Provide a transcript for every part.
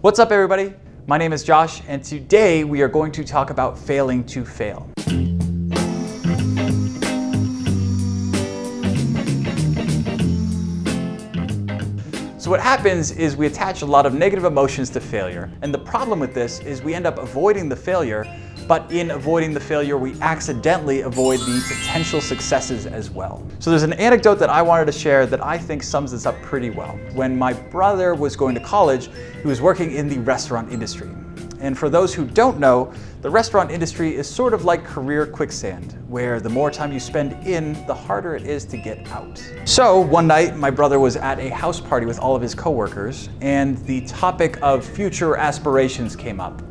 What's up, everybody? My name is Josh, and today we are going to talk about failing to fail. So what happens is we attach a lot of negative emotions to failure, and the problem with this is we end up avoiding the failure, but in avoiding the failure, we accidentally avoid the potential successes as well. So there's an anecdote that I wanted to share that I think sums this up pretty well. When my brother was going to college, he was working in the restaurant industry. And for those who don't know, the restaurant industry is sort of like career quicksand, where the more time you spend in, the harder it is to get out. So one night, my brother was at a house party with all of his coworkers, and the topic of future aspirations came up.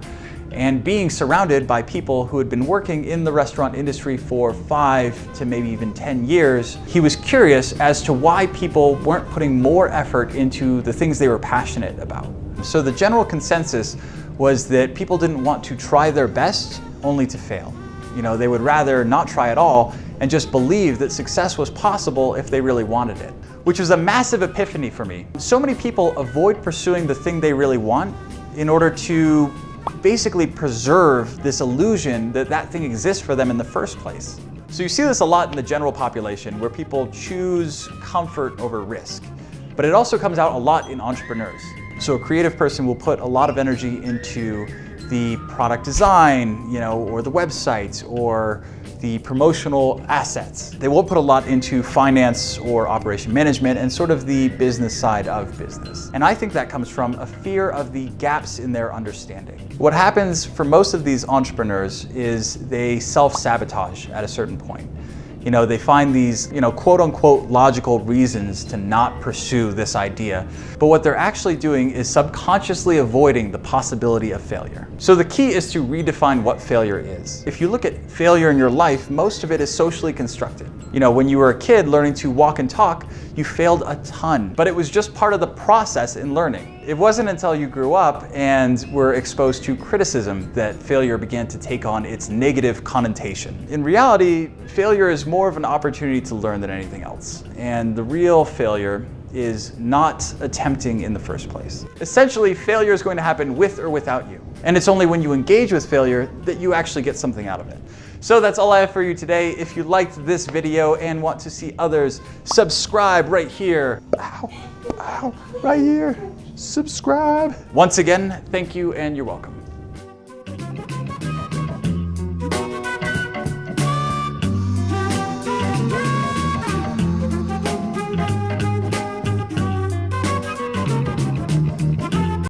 And being surrounded by people who had been working in the restaurant industry for 5 to maybe even 10 years, he was curious as to why people weren't putting more effort into the things they were passionate about. So the general consensus was that people didn't want to try their best only to fail. You know, they would rather not try at all and just believe that success was possible if they really wanted it, which was a massive epiphany for me. So many people avoid pursuing the thing they really want in order to basically preserve this illusion that that thing exists for them in the first place. So you see this a lot in the general population where people choose comfort over risk, but it also comes out a lot in entrepreneurs. So a creative person will put a lot of energy into the product design, or the website, or the promotional assets. They won't put a lot into finance or operation management and sort of the business side of business. And I think that comes from a fear of the gaps in their understanding. What happens for most of these entrepreneurs is they self-sabotage at a certain point. They find these, quote unquote logical reasons to not pursue this idea. But what they're actually doing is subconsciously avoiding the possibility of failure. So the key is to redefine what failure is. If you look at failure in your life, most of it is socially constructed. When you were a kid learning to walk and talk, you failed a ton, but it was just part of the process in learning. It wasn't until you grew up and were exposed to criticism that failure began to take on its negative connotation. In reality, failure is more of an opportunity to learn than anything else. And the real failure is not attempting in the first place. Essentially, failure is going to happen with or without you. And it's only when you engage with failure that you actually get something out of it. So that's all I have for you today. If you liked this video and want to see others, subscribe right here. Ow, right here. Subscribe. Once again, thank you and you're welcome.